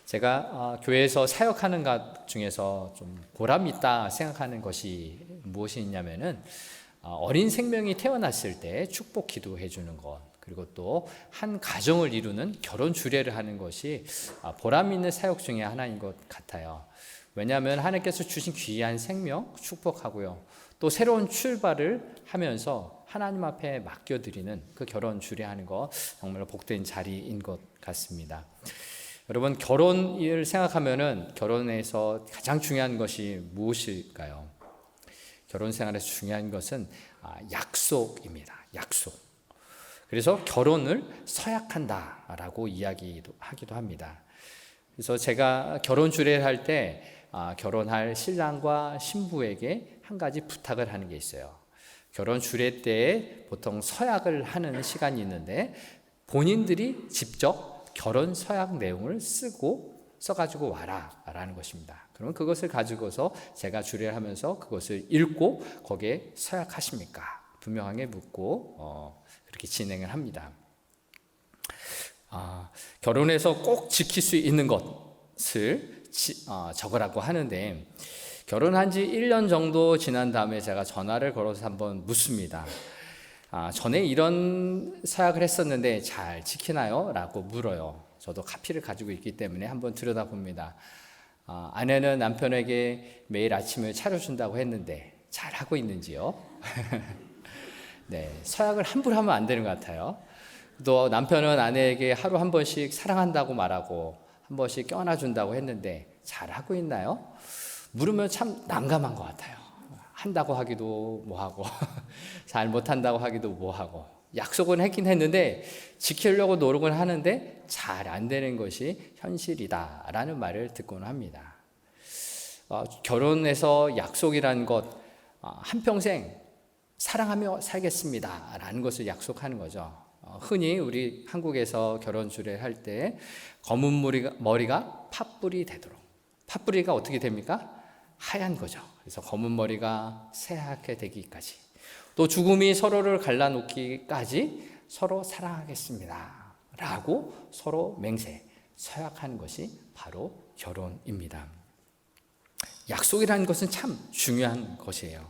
제가 교회에서 사역하는 것 중에서 좀 보람 있다 생각하는 것이 무엇이 있냐면은 어린 생명이 태어났을 때 축복 기도해 주는 것, 그리고 또 한 가정을 이루는 결혼 주례를 하는 것이 보람 있는 사역 중에 하나인 것 같아요. 왜냐하면 하나님께서 주신 귀한 생명 축복하고요, 또 새로운 출발을 하면서 하나님 앞에 맡겨드리는 그 결혼 주례하는 것, 정말 복된 자리인 것 같습니다. 여러분, 결혼을 생각하면은 결혼에서 가장 중요한 것이 무엇일까요? 결혼 생활에서 중요한 것은 약속입니다. 약속. 그래서 결혼을 서약한다라고 이야기하기도 합니다. 그래서 제가 결혼 주례를 할 때 결혼할 신랑과 신부에게 한 가지 부탁을 하는 게 있어요. 결혼 주례 때 보통 서약을 하는 시간이 있는데 본인들이 직접 결혼 서약 내용을 써가지고 와라 라는 것입니다. 그러면 그것을 가지고서 제가 주례를 하면서 그것을 읽고 거기에 서약하십니까? 분명하게 묻고 그렇게 진행을 합니다. 결혼해서 꼭 지킬 수 있는 것을 적으라고 하는데, 결혼한 지 1년 정도 지난 다음에 제가 전화를 걸어서 한번 묻습니다. 전에 이런 서약을 했었는데 잘 지키나요? 라고 물어요. 저도 카피를 가지고 있기 때문에 한번 들여다봅니다. 아내는 남편에게 매일 아침을 차려준다고 했는데 잘 하고 있는지요? 네, 서약을 함부로 하면 안 되는 것 같아요. 또 남편은 아내에게 하루 한 번씩 사랑한다고 말하고 한 번씩 껴안아준다고 했는데 잘 하고 있나요? 물으면 참 난감한 것 같아요. 한다고 하기도 뭐하고 잘 못한다고 하기도 뭐하고, 약속은 했긴 했는데 지키려고 노력을 하는데 잘 안 되는 것이 현실이다 라는 말을 듣곤 합니다. 결혼해서 약속이라는 것, 한평생 사랑하며 살겠습니다 라는 것을 약속하는 거죠. 흔히 우리 한국에서 결혼 주례를 할 때 검은 머리가 팥불이 되도록, 팥불이가 어떻게 됩니까? 하얀 거죠. 그래서 검은 머리가 새하얗게 되기까지, 또 죽음이 서로를 갈라놓기까지 서로 사랑하겠습니다 라고 서로 맹세, 서약하는 것이 바로 결혼입니다. 약속이라는 것은 참 중요한 것이에요.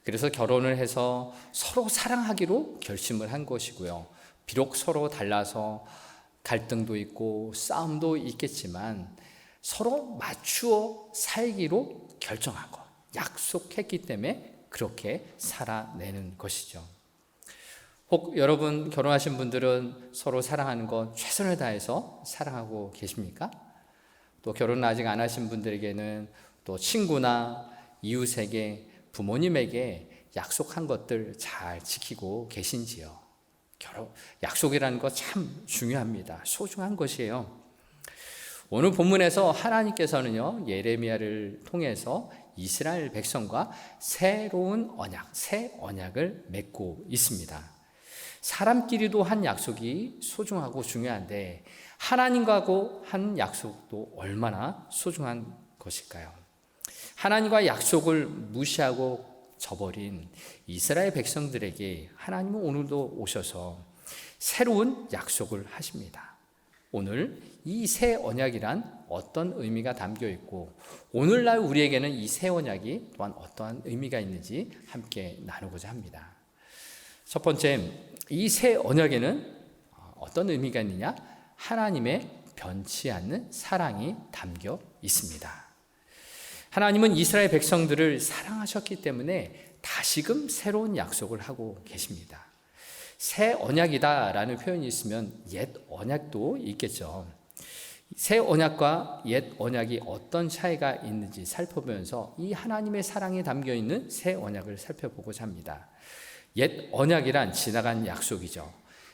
그래서 결혼을 해서 서로 사랑하기로 결심을 한 것이고요. 비록 서로 달라서 갈등도 있고 싸움도 있겠지만 서로 맞추어 살기로 결정하고 약속했기 때문에 그렇게 살아내는 것이죠. 혹 여러분 결혼하신 분들은 서로 사랑하는 것 최선을 다해서 사랑하고 계십니까? 또 결혼 아직 안 하신 분들에게는 또 친구나 이웃에게, 부모님에게 약속한 것들 잘 지키고 계신지요? 약속이라는 것 참 중요합니다. 소중한 것이에요. 오늘 본문에서 하나님께서는요, 예레미야를 통해서 이스라엘 백성과 새로운 언약, 새 언약을 맺고 있습니다. 사람끼리도 한 약속이 소중하고 중요한데 하나님과 한 약속도 얼마나 소중한 것일까요? 하나님과 약속을 무시하고 저버린 이스라엘 백성들에게 하나님은 오늘도 오셔서 새로운 약속을 하십니다. 오늘 이 새 언약이란 어떤 의미가 담겨 있고 오늘날 우리에게는 이 새 언약이 또한 어떠한 의미가 있는지 함께 나누고자 합니다. 첫 번째, 이 새 언약에는 어떤 의미가 있느냐? 하나님의 변치 않는 사랑이 담겨 있습니다. 하나님은 이스라엘 백성들을 사랑하셨기 때문에 다시금 새로운 약속을 하고 계십니다. 새 언약이다 라는 표현이 있으면 옛 언약도 있겠죠. 새 언약과 옛 언약이 어떤 차이가 있는지 살펴보면서 이 하나님의 사랑이 담겨있는 새 언약을 살펴보고자 합니다. 옛 언약이란 지나간 약속이죠.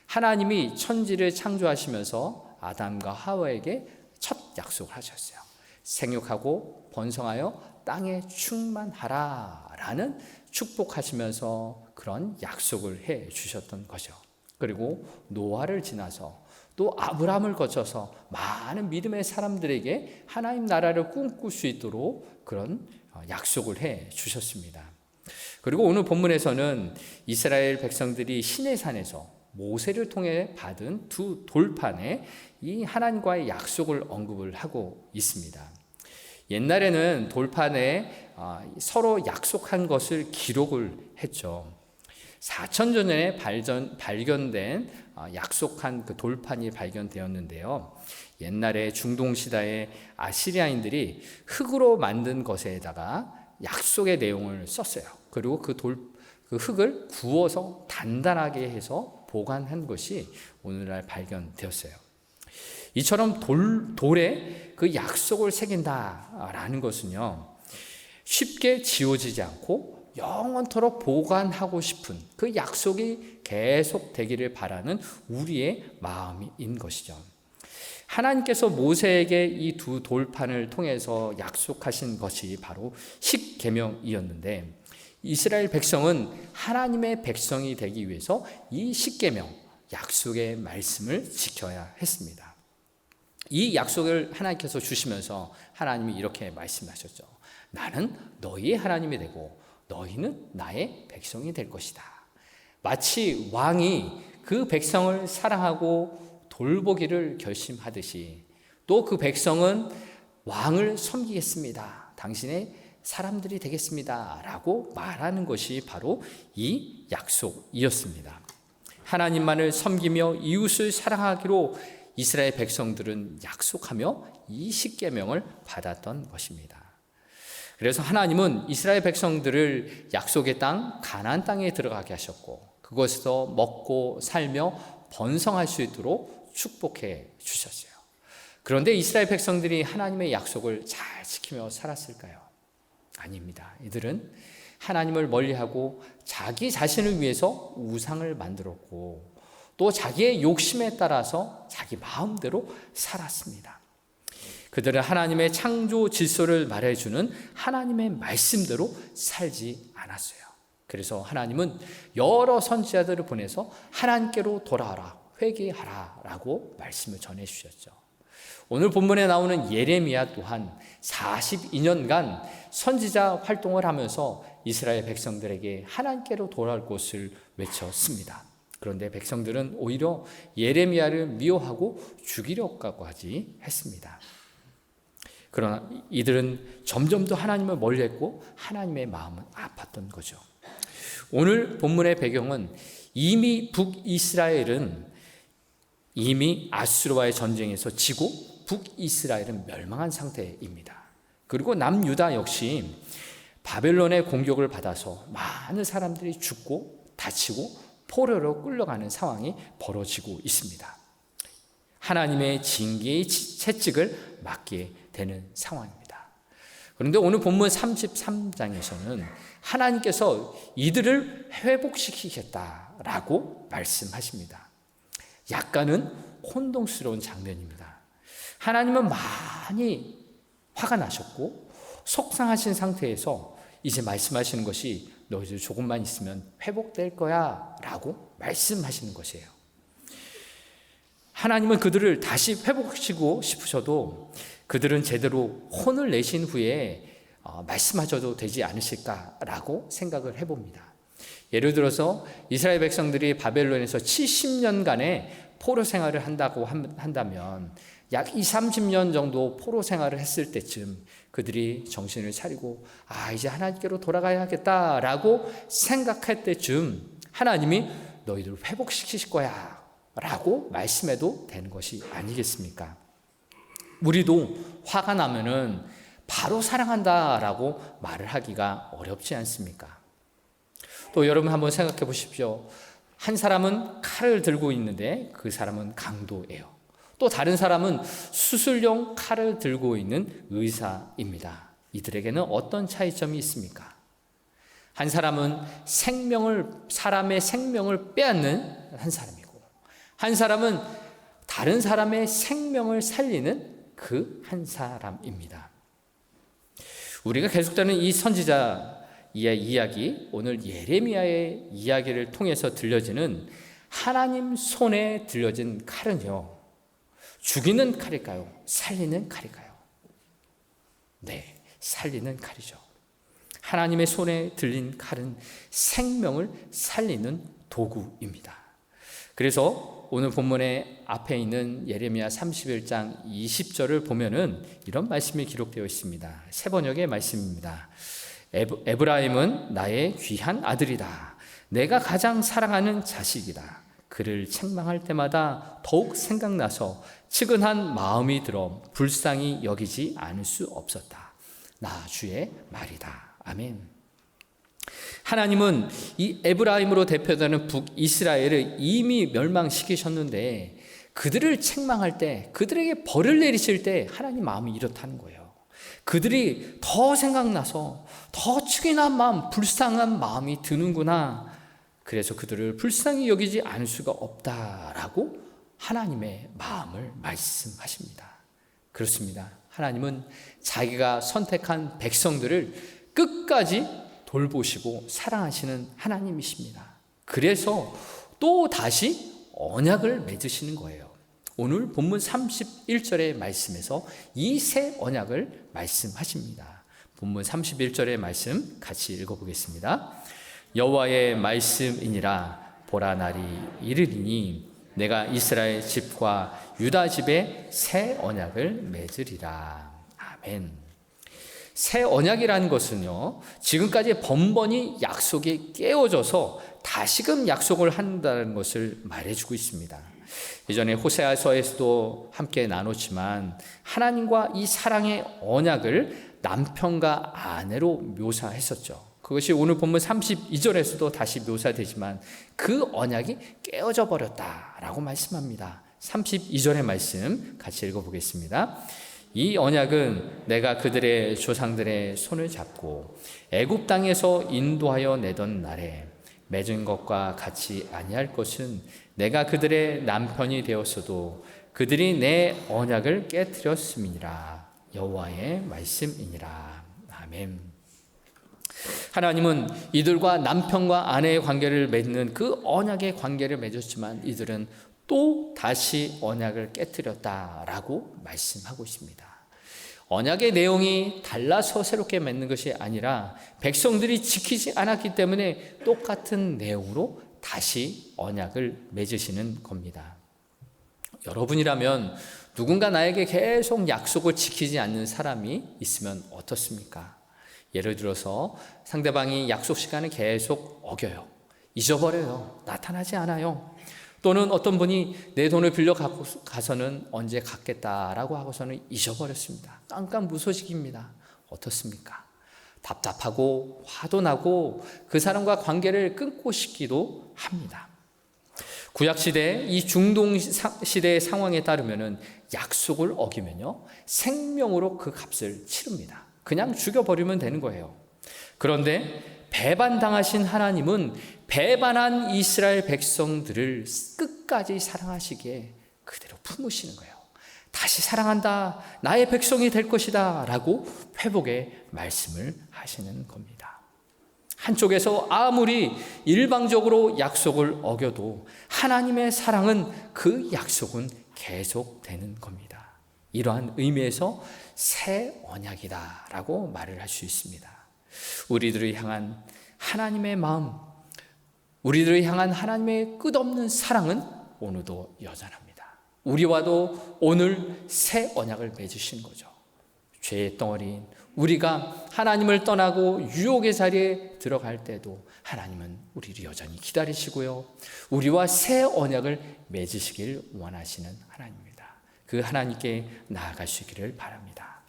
하나님이 천지를 창조하시면서 아담과 하와에게 첫 약속을 하셨어요. 생육하고 번성하여 땅에 충만하라 라는 축복하시면서 그런 약속을 해 주셨던 거죠. 그리고 노아를 지나서 또 아브라함을 거쳐서 많은 믿음의 사람들에게 하나님 나라를 꿈꿀 수 있도록 그런 약속을 해 주셨습니다. 그리고 오늘 본문에서는 이스라엘 백성들이 시내산에서 모세를 통해 받은 두 돌판에 이 하나님과의 약속을 언급을 하고 있습니다. 옛날에는 돌판에 서로 약속한 것을 기록을 했죠. 4,000년 전에 발견된 약속한 그 돌판이 발견되었는데요. 옛날에 중동시대에 아시리아인들이 흙으로 만든 것에다가 약속의 내용을 썼어요. 그리고 그 흙을 구워서 단단하게 해서 보관한 것이 오늘날 발견되었어요. 이처럼 돌에 그 약속을 새긴다라는 것은요, 쉽게 지워지지 않고 영원토록 보관하고 싶은 그 약속이 계속 되기를 바라는 우리의 마음인 것이죠. 하나님께서 모세에게 이 두 돌판을 통해서 약속하신 것이 바로 십계명이었는데, 이스라엘 백성은 하나님의 백성이 되기 위해서 이 십계명, 약속의 말씀을 지켜야 했습니다. 이 약속을 하나님께서 주시면서 하나님이 이렇게 말씀하셨죠. 나는 너희의 하나님이 되고 너희는 나의 백성이 될 것이다. 마치 왕이 그 백성을 사랑하고 돌보기를 결심하듯이 또 그 백성은 왕을 섬기겠습니다. 당신의 사람들이 되겠습니다. 라고 말하는 것이 바로 이 약속이었습니다. 하나님만을 섬기며 이웃을 사랑하기로 이스라엘 백성들은 약속하며 이 십계명을 받았던 것입니다. 그래서 하나님은 이스라엘 백성들을 약속의 땅 가나안 땅에 들어가게 하셨고 그곳에서 먹고 살며 번성할 수 있도록 축복해 주셨어요. 그런데 이스라엘 백성들이 하나님의 약속을 잘 지키며 살았을까요? 아닙니다. 이들은 하나님을 멀리하고 자기 자신을 위해서 우상을 만들었고 또 자기의 욕심에 따라서 자기 마음대로 살았습니다. 그들은 하나님의 창조 질서를 말해주는 하나님의 말씀대로 살지 않았어요. 그래서 하나님은 여러 선지자들을 보내서 하나님께로 돌아와라, 회개하라 라고 말씀을 전해 주셨죠. 오늘 본문에 나오는 예레미야 또한 42년간 선지자 활동을 하면서 이스라엘 백성들에게 하나님께로 돌아올 것을 외쳤습니다. 그런데 백성들은 오히려 예레미야를 미워하고 죽이려고 하지 했습니다. 그러나 이들은 점점 더 하나님을 멀리했고 하나님의 마음은 아팠던 거죠. 오늘 본문의 배경은 이미 북이스라엘은 이미 아수르와의 전쟁에서 지고 북이스라엘은 멸망한 상태입니다. 그리고 남유다 역시 바벨론의 공격을 받아서 많은 사람들이 죽고 다치고 포로로 끌려가는 상황이 벌어지고 있습니다. 하나님의 징계의 채찍을 맞게 되는 상황입니다. 그런데 오늘 본문 33장에서는 하나님께서 이들을 회복시키겠다라고 말씀하십니다. 약간은 혼동스러운 장면입니다. 하나님은 많이 화가 나셨고 속상하신 상태에서 이제 말씀하시는 것이 너희들 조금만 있으면 회복될 거야 라고 말씀하시는 것이에요. 하나님은 그들을 다시 회복시키고 싶으셔도 그들은 제대로 혼을 내신 후에 말씀하셔도 되지 않으실까라고 생각을 해봅니다. 예를 들어서 이스라엘 백성들이 바벨론에서 70년간의 포로 생활을 한다면 약 20-30년 정도 포로 생활을 했을 때쯤 그들이 정신을 차리고 이제 하나님께로 돌아가야겠다라고 생각할 때쯤 하나님이 너희들 회복시키실 거야 라고 말씀해도 되는 것이 아니겠습니까? 우리도 화가 나면은 바로 사랑한다라고 말을 하기가 어렵지 않습니까? 또 여러분 한번 생각해 보십시오. 한 사람은 칼을 들고 있는데 그 사람은 강도예요. 또 다른 사람은 수술용 칼을 들고 있는 의사입니다. 이들에게는 어떤 차이점이 있습니까? 한 사람은 사람의 생명을 빼앗는 한 사람이고, 한 사람은 다른 사람의 생명을 살리는 그 한 사람입니다. 우리가 계속되는 이 선지자 이야기, 오늘 예레미야의 이야기를 통해서 들려지는 하나님 손에 들려진 칼은요, 죽이는 칼일까요? 살리는 칼일까요? 네, 살리는 칼이죠. 하나님의 손에 들린 칼은 생명을 살리는 도구입니다. 그래서 오늘 본문의 앞에 있는 예레미야 31장 20절을 보면은 이런 말씀이 기록되어 있습니다. 새 번역의 말씀입니다. 에브라임은 나의 귀한 아들이다. 내가 가장 사랑하는 자식이다. 그를 책망할 때마다 더욱 생각나서 측은한 마음이 들어 불쌍히 여기지 않을 수 없었다. 나 주의 말이다. 아멘. 하나님은 이 에브라임으로 대표되는 북이스라엘을 이미 멸망시키셨는데 그들을 책망할 때, 그들에게 벌을 내리실 때 하나님 마음이 이렇다는 거예요. 그들이 더 생각나서 더 측은한 마음, 불쌍한 마음이 드는구나. 그래서 그들을 불쌍히 여기지 않을 수가 없다라고 하나님의 마음을 말씀하십니다. 그렇습니다. 하나님은 자기가 선택한 백성들을 끝까지 돌보시고 사랑하시는 하나님이십니다. 그래서 또 다시 언약을 맺으시는 거예요. 오늘 본문 31절의 말씀에서 이 새 언약을 말씀하십니다. 본문 31절의 말씀 같이 읽어보겠습니다. 여호와의 말씀이니라. 보라, 날이 이르리니 내가 이스라엘 집과 유다 집에 새 언약을 맺으리라. 아멘. 새 언약이라는 것은요, 지금까지 번번이 약속이 깨어져서 다시금 약속을 한다는 것을 말해주고 있습니다. 예전에 호세아서에서도 함께 나눴지만 하나님과 이 사랑의 언약을 남편과 아내로 묘사했었죠. 그것이 오늘 본문 32절에서도 다시 묘사되지만 그 언약이 깨어져 버렸다라고 말씀합니다. 32절의 말씀 같이 읽어보겠습니다. 이 언약은 내가 그들의 조상들의 손을 잡고 애굽 땅에서 인도하여 내던 날에 맺은 것과 같이 아니할 것은 내가 그들의 남편이 되었어도 그들이 내 언약을 깨뜨렸음이니라. 여호와의 말씀이니라. 아멘. 하나님은 이들과 남편과 아내의 관계를 맺는 그 언약의 관계를 맺었지만 이들은 또 다시 언약을 깨뜨렸다라고 말씀하고 있습니다. 언약의 내용이 달라서 새롭게 맺는 것이 아니라 백성들이 지키지 않았기 때문에 똑같은 내용으로 다시 언약을 맺으시는 겁니다. 여러분이라면 누군가 나에게 계속 약속을 지키지 않는 사람이 있으면 어떻습니까? 예를 들어서 상대방이 약속 시간을 계속 어겨요. 잊어버려요. 나타나지 않아요. 또는 어떤 분이 내 돈을 빌려 가서는 언제 갚겠다라고 하고서는 잊어버렸습니다. 깜깜무소식입니다. 어떻습니까? 답답하고 화도 나고 그 사람과 관계를 끊고 싶기도 합니다. 구약시대 이 중동시대의 상황에 따르면 약속을 어기면요, 생명으로 그 값을 치릅니다. 그냥 죽여버리면 되는 거예요. 그런데 배반당하신 하나님은 배반한 이스라엘 백성들을 끝까지 사랑하시기에 그대로 품으시는 거예요. 다시 사랑한다, 나의 백성이 될 것이다 라고 회복의 말씀을 하시는 겁니다. 한쪽에서 아무리 일방적으로 약속을 어겨도 하나님의 사랑은 그 약속은 계속되는 겁니다. 이러한 의미에서 새 언약이다 라고 말을 할 수 있습니다. 우리들을 향한 하나님의 마음, 우리들을 향한 하나님의 끝없는 사랑은 오늘도 여전합니다. 우리와도 오늘 새 언약을 맺으신 거죠. 죄의 덩어리인 우리가 하나님을 떠나고 유혹의 자리에 들어갈 때도 하나님은 우리를 여전히 기다리시고요, 우리와 새 언약을 맺으시길 원하시는 하나님입니다. 그 하나님께 나아가시기를 바랍니다.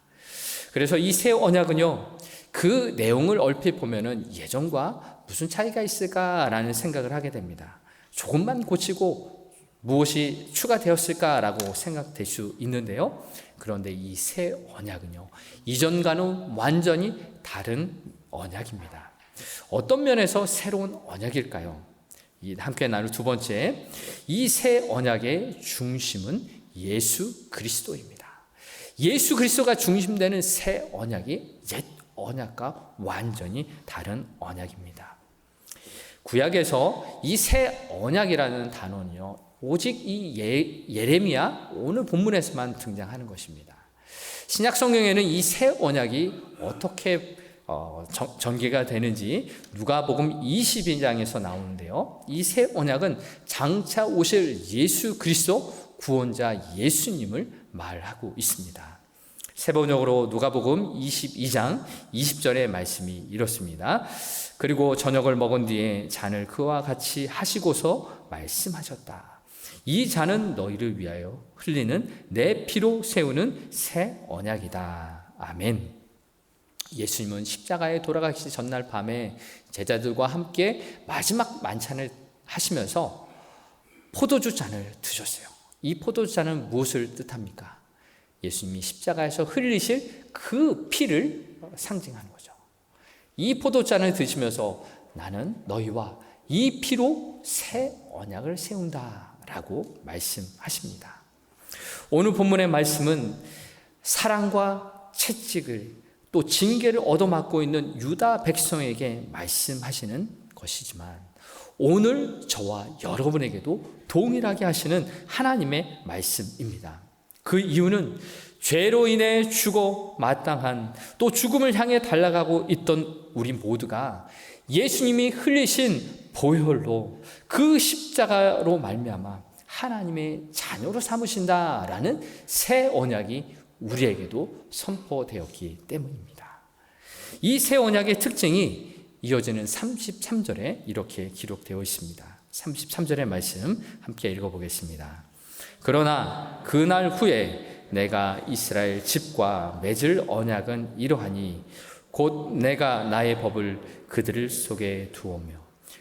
그래서 이 새 언약은요, 그 내용을 얼핏 보면은 예전과 무슨 차이가 있을까라는 생각을 하게 됩니다. 조금만 고치고 무엇이 추가되었을까라고 생각될 수 있는데요. 그런데 이 새 언약은요, 이전과는 완전히 다른 언약입니다. 어떤 면에서 새로운 언약일까요? 함께 나눌 두 번째, 이 새 언약의 중심은 예수 그리스도입니다. 예수 그리스도가 중심되는 새 언약이 옛 언약과 완전히 다른 언약입니다. 구약에서 이 새 언약이라는 단어는요, 오직 이 예레미야 오늘 본문에서만 등장하는 것입니다. 신약 성경에는 이 새 언약이 어떻게 전개가 되는지 누가복음 22장에서 나오는데요. 이 새 언약은 장차 오실 예수 그리스도 구원자 예수님을 말하고 있습니다. 세번역으로 누가복음 22장 20절의 말씀이 이렇습니다. 그리고 저녁을 먹은 뒤에 잔을 그와 같이 하시고서 말씀하셨다. 이 잔은 너희를 위하여 흘리는 내 피로 세우는 새 언약이다. 아멘. 예수님은 십자가에 돌아가시기 전날 밤에 제자들과 함께 마지막 만찬을 하시면서 포도주 잔을 드셨어요. 이 포도주 잔은 무엇을 뜻합니까? 예수님이 십자가에서 흘리실 그 피를 상징하는 거죠. 이 포도잔을 드시면서 나는 너희와 이 피로 새 언약을 세운다 라고 말씀하십니다. 오늘 본문의 말씀은 사랑과 채찍을 또 징계를 얻어맞고 있는 유다 백성에게 말씀하시는 것이지만 오늘 저와 여러분에게도 동일하게 하시는 하나님의 말씀입니다. 그 이유는 죄로 인해 죽어 마땅한 또 죽음을 향해 달려가고 있던 우리 모두가 예수님이 흘리신 보혈로 그 십자가로 말미암아 하나님의 자녀로 삼으신다라는 새 언약이 우리에게도 선포되었기 때문입니다. 이 새 언약의 특징이 이어지는 33절에 이렇게 기록되어 있습니다. 33절의 말씀 함께 읽어보겠습니다. 그러나 그날 후에 내가 이스라엘 집과 맺을 언약은 이러하니 곧 내가 나의 법을 그들 속에 두오며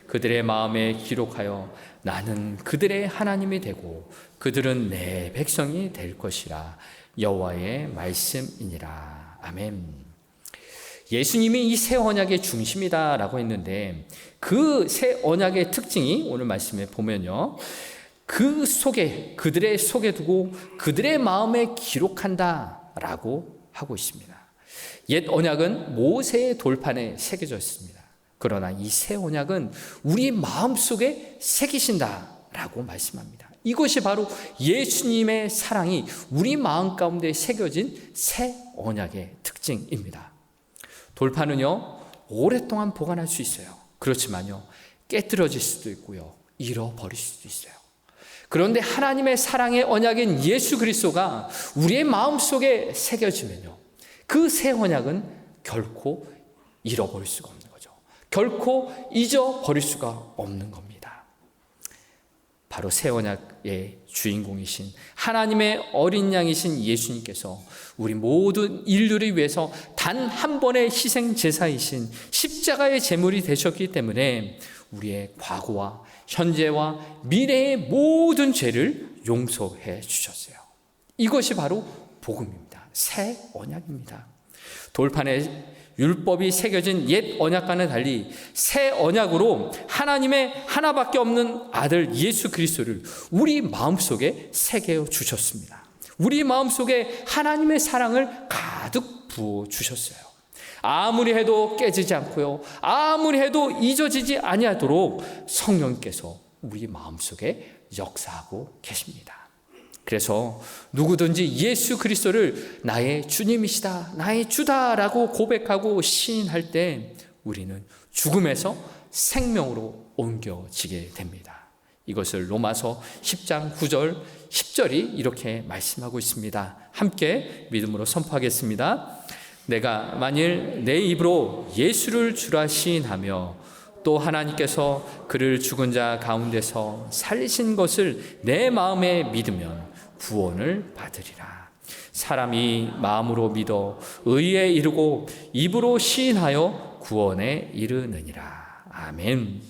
그들의 마음에 기록하여 나는 그들의 하나님이 되고 그들은 내 백성이 될 것이라. 여호와의 말씀이니라. 아멘. 예수님이 이 새 언약의 중심이다라고 했는데 그 새 언약의 특징이 오늘 말씀에 보면요, 그 속에 그들의 속에 두고 그들의 마음에 기록한다라고 하고 있습니다. 옛 언약은 모세의 돌판에 새겨져 있습니다. 그러나 이 새 언약은 우리 마음속에 새기신다라고 말씀합니다. 이것이 바로 예수님의 사랑이 우리 마음 가운데 새겨진 새 언약의 특징입니다. 돌판은요, 오랫동안 보관할 수 있어요. 그렇지만요, 깨뜨려질 수도 있고요, 잃어버릴 수도 있어요. 그런데 하나님의 사랑의 언약인 예수 그리스도가 우리의 마음속에 새겨지면요, 그 새 언약은 결코 잃어버릴 수가 없는 거죠. 결코 잊어버릴 수가 없는 겁니다. 바로 새 언약의 주인공이신 하나님의 어린 양이신 예수님께서 우리 모든 인류를 위해서 단 한 번의 희생 제사이신 십자가의 제물이 되셨기 때문에 우리의 과거와 현재와 미래의 모든 죄를 용서해 주셨어요. 이것이 바로 복음입니다. 새 언약입니다. 돌판에 율법이 새겨진 옛 언약과는 달리 새 언약으로 하나님의 하나밖에 없는 아들 예수 그리스도를 우리 마음속에 새겨 주셨습니다. 우리 마음속에 하나님의 사랑을 가득 부어 주셨어요. 아무리 해도 깨지지 않고요, 아무리 해도 잊어지지 아니하도록 성령께서 우리 마음속에 역사하고 계십니다. 그래서 누구든지 예수 그리스도를 나의 주님이시다, 나의 주다라고 고백하고 시인할 때 우리는 죽음에서 생명으로 옮겨지게 됩니다. 이것을 로마서 10장 9절 10절이 이렇게 말씀하고 있습니다. 함께 믿음으로 선포하겠습니다. 내가 만일 내 입으로 예수를 주라 시인하며 또 하나님께서 그를 죽은 자 가운데서 살리신 것을 내 마음에 믿으면 구원을 받으리라. 사람이 마음으로 믿어 의에 이르고 입으로 시인하여 구원에 이르느니라. 아멘.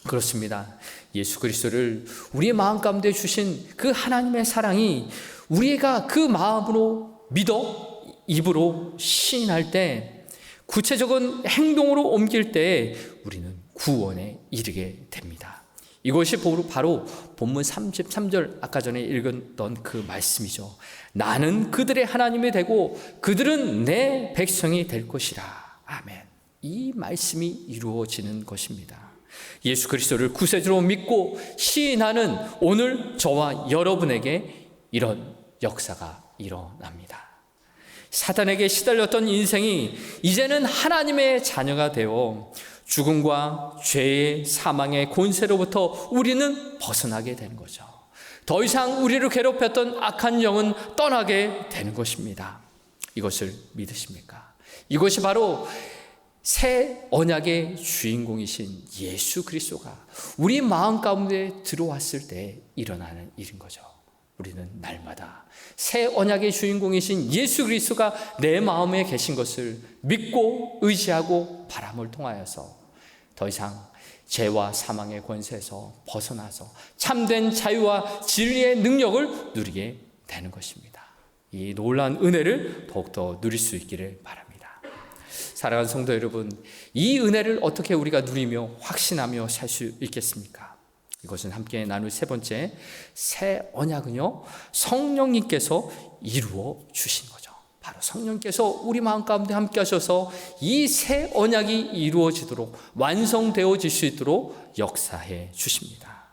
그렇습니다. 예수 그리스도를 우리의 마음 가운데 주신 그 하나님의 사랑이 우리가 그 마음으로 믿어 입으로 시인할 때, 구체적인 행동으로 옮길 때 우리는 구원에 이르게 됩니다. 이것이 바로 본문 33절 아까 전에 읽었던 그 말씀이죠. 나는 그들의 하나님이 되고 그들은 내 백성이 될 것이라. 아멘. 이 말씀이 이루어지는 것입니다. 예수 그리스도를 구세주로 믿고 시인하는 오늘 저와 여러분에게 이런 역사가 일어납니다. 사단에게 시달렸던 인생이 이제는 하나님의 자녀가 되어 죽음과 죄의 사망의 권세로부터 우리는 벗어나게 되는 거죠. 더 이상 우리를 괴롭혔던 악한 영은 떠나게 되는 것입니다. 이것을 믿으십니까? 이것이 바로 새 언약의 주인공이신 예수 그리스도가 우리 마음 가운데 들어왔을 때 일어나는 일인 거죠. 우리는 날마다 새 언약의 주인공이신 예수 그리스도가 내 마음에 계신 것을 믿고 의지하고 바람을 통하여서 더 이상 죄와 사망의 권세에서 벗어나서 참된 자유와 진리의 능력을 누리게 되는 것입니다. 이 놀라운 은혜를 더욱더 누릴 수 있기를 바랍니다. 사랑하는 성도 여러분, 이 은혜를 어떻게 우리가 누리며 확신하며 살 수 있겠습니까? 이것은 함께 나눌 세 번째, 새 언약은요, 성령님께서 이루어 주신 거죠. 바로 성령께서 우리 마음 가운데 함께 하셔서 이 새 언약이 이루어지도록, 완성되어질 수 있도록 역사해 주십니다.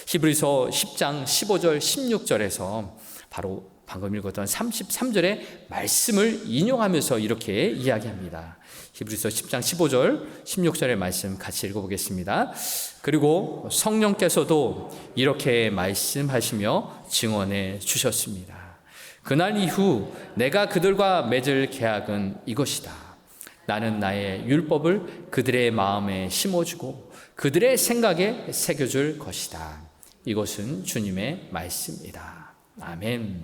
히브리서 10장 15절 16절에서 바로 방금 읽었던 33절의 말씀을 인용하면서 이렇게 이야기합니다. 히브리서 10장 15절 16절의 말씀 같이 읽어보겠습니다. 그리고 성령께서도 이렇게 말씀하시며 증언해 주셨습니다. 그날 이후 내가 그들과 맺을 계약은 이것이다. 나는 나의 율법을 그들의 마음에 심어주고 그들의 생각에 새겨줄 것이다. 이것은 주님의 말씀이다. 아멘.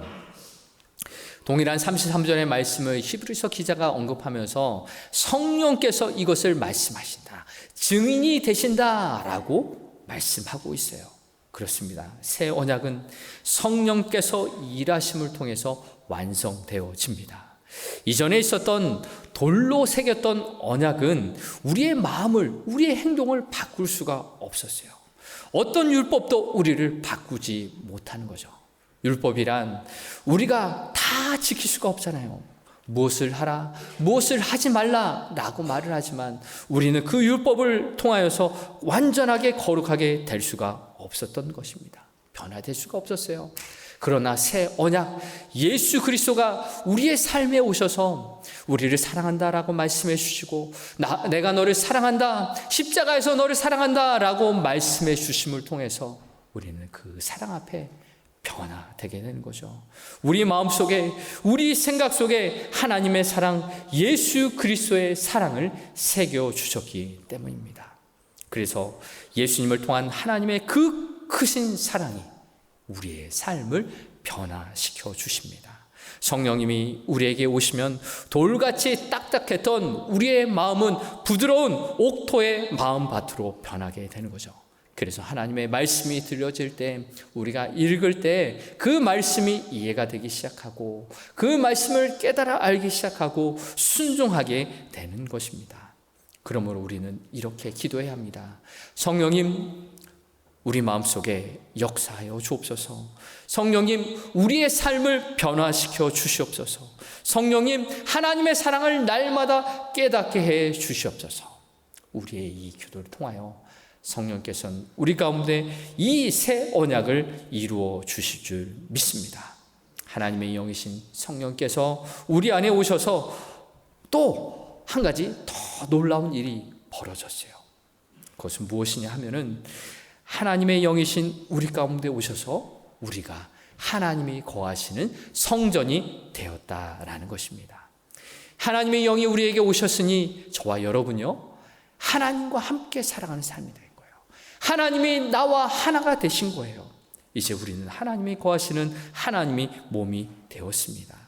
동일한 33절의 말씀을 히브리서 기자가 언급하면서 성령께서 이것을 말씀하신다, 증인이 되신다라고 말씀하고 있어요. 그렇습니다. 새 언약은 성령께서 일하심을 통해서 완성되어집니다. 이전에 있었던 돌로 새겼던 언약은 우리의 마음을, 우리의 행동을 바꿀 수가 없었어요. 어떤 율법도 우리를 바꾸지 못하는 거죠. 율법이란 우리가 다 지킬 수가 없잖아요. 무엇을 하라, 무엇을 하지 말라 라고 말을 하지만 우리는 그 율법을 통하여서 완전하게 거룩하게 될 수가 없었던 것입니다. 변화될 수가 없었어요. 그러나 새 언약 예수 그리스도가 우리의 삶에 오셔서 우리를 사랑한다라고 말씀해 주시고 내가 너를 사랑한다, 십자가에서 너를 사랑한다 라고 말씀해 주심을 통해서 우리는 그 사랑 앞에 변화되게 되는 거죠. 우리 마음속에, 우리 생각 속에 하나님의 사랑, 예수 그리스도의 사랑을 새겨 주셨기 때문입니다. 그래서 예수님을 통한 하나님의 그 크신 사랑이 우리의 삶을 변화시켜 주십니다. 성령님이 우리에게 오시면 돌같이 딱딱했던 우리의 마음은 부드러운 옥토의 마음밭으로 변하게 되는 거죠. 그래서 하나님의 말씀이 들려질 때, 우리가 읽을 때 그 말씀이 이해가 되기 시작하고 그 말씀을 깨달아 알기 시작하고 순종하게 되는 것입니다. 그러므로 우리는 이렇게 기도해야 합니다. 성령님, 우리 마음속에 역사하여 주옵소서. 성령님, 우리의 삶을 변화시켜 주시옵소서. 성령님, 하나님의 사랑을 날마다 깨닫게 해 주시옵소서. 우리의 이 기도를 통하여 성령께서는 우리 가운데 이 새 언약을 이루어 주실 줄 믿습니다. 하나님의 영이신 성령께서 우리 안에 오셔서 또 한 가지 더 놀라운 일이 벌어졌어요. 그것은 무엇이냐 하면은 하나님의 영이신 우리 가운데 오셔서 우리가 하나님이 거하시는 성전이 되었다라는 것입니다. 하나님의 영이 우리에게 오셨으니 저와 여러분요, 하나님과 함께 살아가는 삶이 될 거예요. 하나님이 나와 하나가 되신 거예요. 이제 우리는 하나님이 거하시는 하나님이 몸이 되었습니다.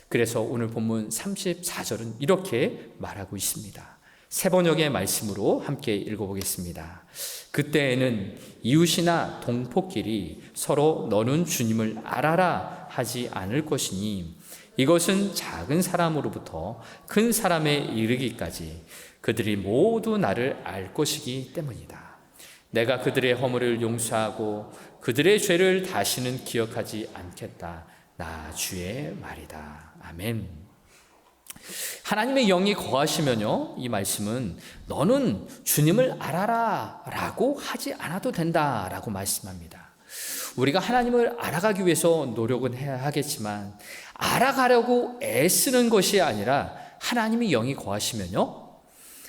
그래서 오늘 본문 34절은 이렇게 말하고 있습니다. 세 번역의 말씀으로 함께 읽어보겠습니다. 그때에는 이웃이나 동포끼리 서로 너는 주님을 알아라 하지 않을 것이니 이것은 작은 사람으로부터 큰 사람에 이르기까지 그들이 모두 나를 알 것이기 때문이다. 내가 그들의 허물을 용서하고 그들의 죄를 다시는 기억하지 않겠다. 나 주의 말이다. 아멘. 하나님의 영이 거하시면요, 이 말씀은 너는 주님을 알아라 라고 하지 않아도 된다 라고 말씀합니다. 우리가 하나님을 알아가기 위해서 노력은 해야 하겠지만 알아가려고 애쓰는 것이 아니라 하나님이 영이 거하시면요,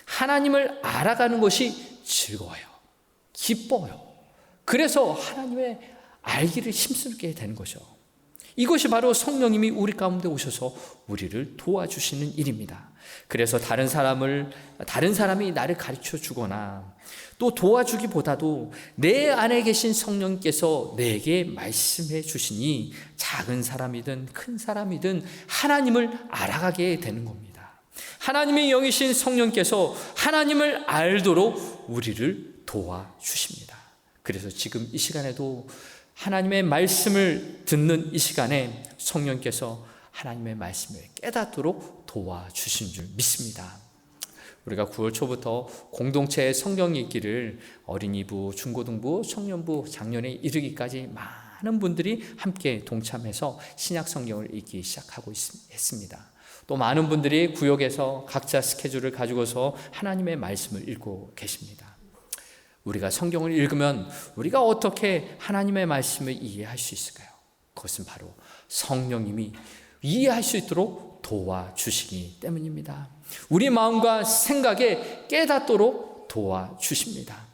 하나님을 알아가는 것이 즐거워요. 기뻐요. 그래서 하나님의 알기를 힘쓰게 되는 거죠. 이것이 바로 성령님이 우리 가운데 오셔서 우리를 도와주시는 일입니다. 그래서 다른 사람이 나를 가르쳐 주거나 또 도와주기보다도 내 안에 계신 성령께서 내게 말씀해 주시니 작은 사람이든 큰 사람이든 하나님을 알아가게 되는 겁니다. 하나님의 영이신 성령께서 하나님을 알도록 우리를 도와주십니다. 그래서 지금 이 시간에도 하나님의 말씀을 듣는 이 시간에 성령께서 하나님의 말씀을 깨닫도록 도와주신 줄 믿습니다. 우리가 9월 초부터 공동체 성경 읽기를 어린이부, 중고등부, 청년부, 작년에 이르기까지 많은 분들이 함께 동참해서 신약 성경을 읽기 시작하고 했습니다. 또 많은 분들이 구역에서 각자 스케줄을 가지고서 하나님의 말씀을 읽고 계십니다. 우리가 성경을 읽으면 우리가 어떻게 하나님의 말씀을 이해할 수 있을까요? 그것은 바로 성령님이 이해할 수 있도록 도와주시기 때문입니다. 우리 마음과 생각에 깨닫도록 도와주십니다.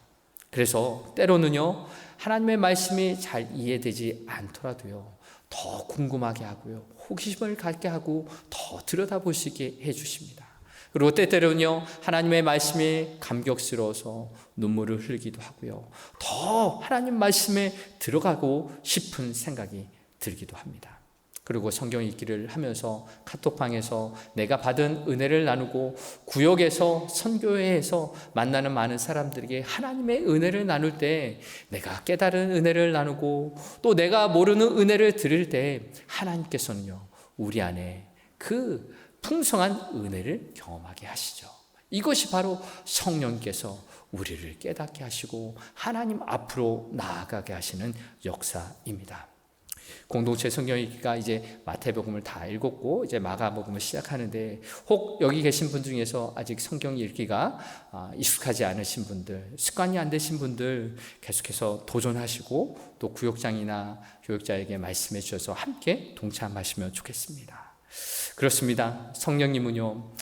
그래서 때로는요, 하나님의 말씀이 잘 이해되지 않더라도요, 더 궁금하게 하고요, 호기심을 갖게 하고 더 들여다볼 수 있게 해주십니다. 그리고 때때로는요, 하나님의 말씀이 감격스러워서 눈물을 흘리기도 하고요, 더 하나님 말씀에 들어가고 싶은 생각이 들기도 합니다. 그리고 성경 읽기를 하면서 카톡방에서 내가 받은 은혜를 나누고 구역에서 선교회에서 만나는 많은 사람들에게 하나님의 은혜를 나눌 때 내가 깨달은 은혜를 나누고 또 내가 모르는 은혜를 들을 때 하나님께서는요, 우리 안에 그 풍성한 은혜를 경험하게 하시죠. 이것이 바로 성령께서 우리를 깨닫게 하시고 하나님 앞으로 나아가게 하시는 역사입니다. 공동체 성경 읽기가 이제 마태복음을 다 읽었고 이제 마가복음을 시작하는데, 혹 여기 계신 분 중에서 아직 성경 읽기가 익숙하지 않으신 분들, 습관이 안 되신 분들 계속해서 도전하시고 또 구역장이나 교육자에게 말씀해 주셔서 함께 동참하시면 좋겠습니다. 그렇습니다. 성령님은요,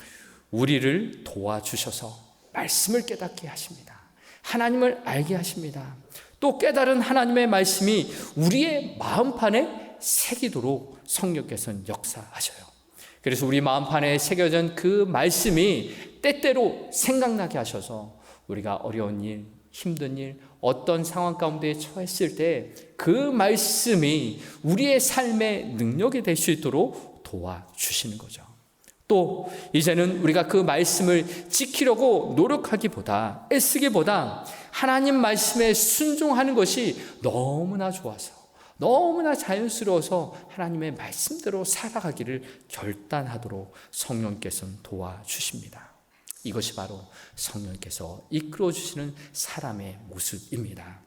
우리를 도와주셔서 말씀을 깨닫게 하십니다. 하나님을 알게 하십니다. 또 깨달은 하나님의 말씀이 우리의 마음판에 새기도록 성령께서는 역사하셔요. 그래서 우리 마음판에 새겨진 그 말씀이 때때로 생각나게 하셔서 우리가 어려운 일, 힘든 일, 어떤 상황 가운데 처했을 때 그 말씀이 우리의 삶의 능력이 될 수 있도록 도와주시는 거죠. 또 이제는 우리가 그 말씀을 지키려고 노력하기보다, 애쓰기보다 하나님 말씀에 순종하는 것이 너무나 좋아서, 너무나 자연스러워서 하나님의 말씀대로 살아가기를 결단하도록 성령께서는 도와주십니다. 이것이 바로 성령께서 이끌어 주시는 사람의 모습입니다.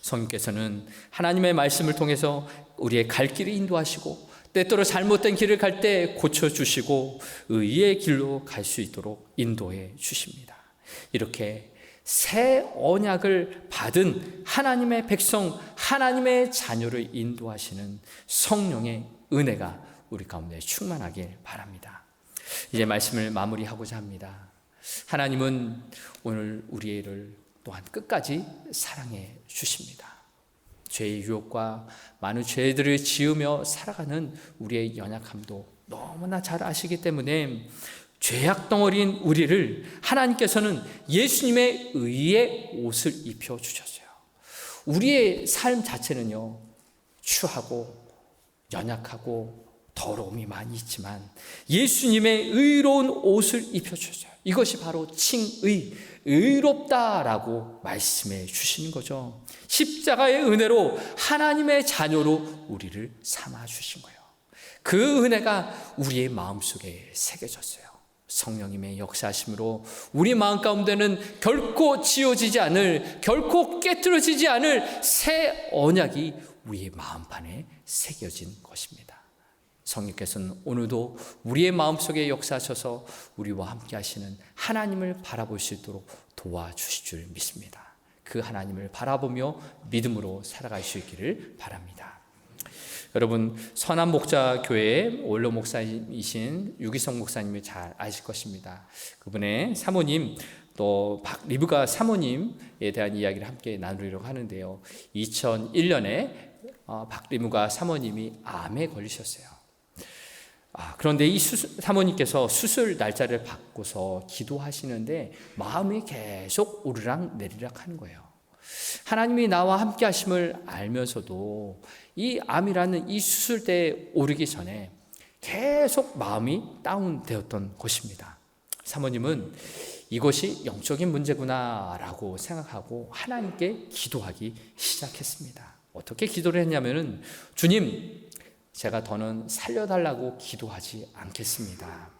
성령께서는 하나님의 말씀을 통해서 우리의 갈 길을 인도하시고 때때로 잘못된 길을 갈 때 고쳐주시고 의의 길로 갈 수 있도록 인도해 주십니다. 이렇게 새 언약을 받은 하나님의 백성, 하나님의 자녀를 인도하시는 성령의 은혜가 우리 가운데 충만하길 바랍니다. 이제 말씀을 마무리하고자 합니다. 하나님은 오늘 우리를 또한 끝까지 사랑해 주십니다. 죄의 유혹과 많은 죄들을 지으며 살아가는 우리의 연약함도 너무나 잘 아시기 때문에 죄악 덩어리인 우리를 하나님께서는 예수님의 의의 옷을 입혀주셨어요. 우리의 삶 자체는요, 추하고 연약하고 더러움이 많이 있지만 예수님의 의로운 옷을 입혀주셨어요. 이것이 바로 칭의, 의롭다라고 말씀해 주시는 거죠. 십자가의 은혜로 하나님의 자녀로 우리를 삼아 주신 거예요. 그 은혜가 우리의 마음속에 새겨졌어요. 성령님의 역사하심으로 우리 마음 가운데는 결코 지워지지 않을, 결코 깨트려지지 않을 새 언약이 우리의 마음판에 새겨진 것입니다. 성령께서는 오늘도 우리의 마음속에 역사하셔서 우리와 함께 하시는 하나님을 바라볼 수 있도록 도와주실 줄 믿습니다. 그 하나님을 바라보며 믿음으로 살아갈 수 있기를 바랍니다. 여러분, 선한 목자 교회의 원로 목사이신 유기성 목사님을 잘 아실 것입니다. 그분의 사모님 또 박리브가 사모님에 대한 이야기를 함께 나누려고 하는데요. 2001년에 박리브가 사모님이 암에 걸리셨어요. 그런데 이 사모님께서 수술 날짜를 바꿔서 기도하시는데 마음이 계속 오르락 내리락 하는 거예요. 하나님이 나와 함께 하심을 알면서도 이 암이라는 이 수술대에 오르기 전에 계속 마음이 다운되었던 것입니다. 사모님은 이것이 영적인 문제구나 라고 생각하고 하나님께 기도하기 시작했습니다. 어떻게 기도를 했냐면은, 주님, 제가 더는 살려달라고 기도하지 않겠습니다.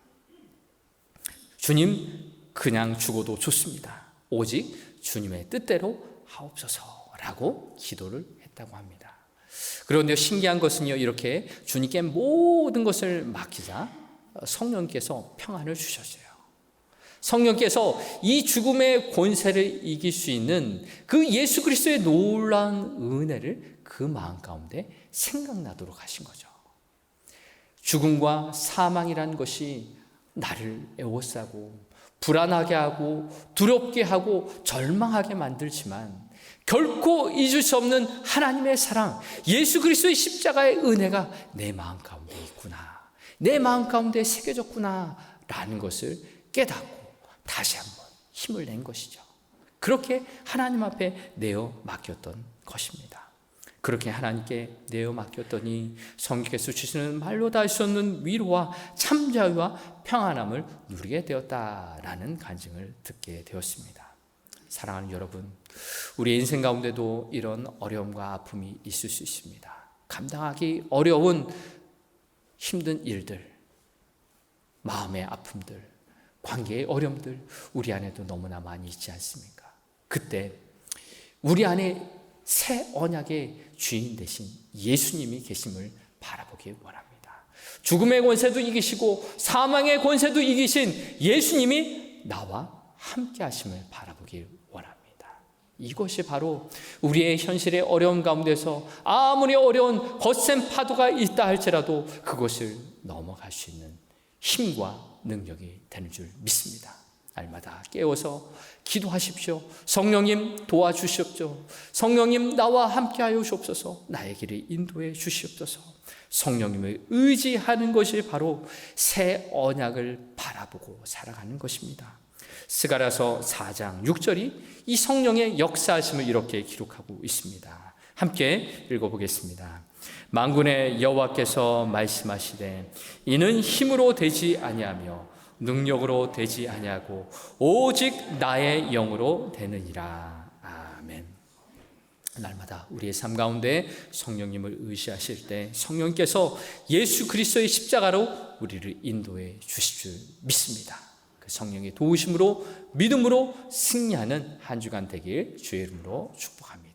주님, 그냥 죽어도 좋습니다. 오직 주님의 뜻대로 하옵소서라고 기도를 했다고 합니다. 그런데 신기한 것은요, 이렇게 주님께 모든 것을 맡기자 성령께서 평안을 주셨어요. 성령께서 이 죽음의 권세를 이길 수 있는 그 예수 그리스도의 놀라운 은혜를 그 마음 가운데 생각나도록 하신 거죠. 죽음과 사망이라는 것이 나를 애워싸고 불안하게 하고 두렵게 하고 절망하게 만들지만 결코 잊을 수 없는 하나님의 사랑, 예수 그리스도의 십자가의 은혜가 내 마음 가운데 있구나, 내 마음 가운데 새겨졌구나 라는 것을 깨닫고 다시 한번 힘을 낸 것이죠. 그렇게 하나님 앞에 내어 맡겼던 것입니다. 그렇게 하나님께 내어 맡겼더니 성령께서 주시는 말로 다 할 수 없는 위로와 참 자유와 평안함을 누리게 되었다라는 간증을 듣게 되었습니다. 사랑하는 여러분, 우리 인생 가운데도 이런 어려움과 아픔이 있을 수 있습니다. 감당하기 어려운 힘든 일들, 마음의 아픔들, 관계의 어려움들 우리 안에도 너무나 많이 있지 않습니까? 그때 우리 안에 새 언약의 주인 되신 예수님이 계심을 바라보기 원합니다. 죽음의 권세도 이기시고 사망의 권세도 이기신 예수님이 나와 함께 하심을 바라보기 원합니다. 이것이 바로 우리의 현실의 어려운 가운데서 아무리 어려운 거센 파도가 있다 할지라도 그것을 넘어갈 수 있는 힘과 능력이 되는 줄 믿습니다. 날마다 깨워서 기도하십시오. 성령님 도와주시옵소서. 성령님 나와 함께하여 주옵소서. 나의 길을 인도해 주시옵소서. 성령님을 의지하는 것이 바로 새 언약을 바라보고 살아가는 것입니다. 스가랴서 4장 6절이 이 성령의 역사하심을 이렇게 기록하고 있습니다. 함께 읽어보겠습니다. 만군의 여호와께서 말씀하시되 이는 힘으로 되지 아니하며 능력으로 되지 아니하고 오직 나의 영으로 되느니라. 아멘. 날마다 우리의 삶 가운데 성령님을 의지하실 때 성령께서 예수 그리스도의 십자가로 우리를 인도해 주실 줄 믿습니다. 그 성령의 도우심으로 믿음으로 승리하는 한 주간 되길 주의 이름으로 축복합니다.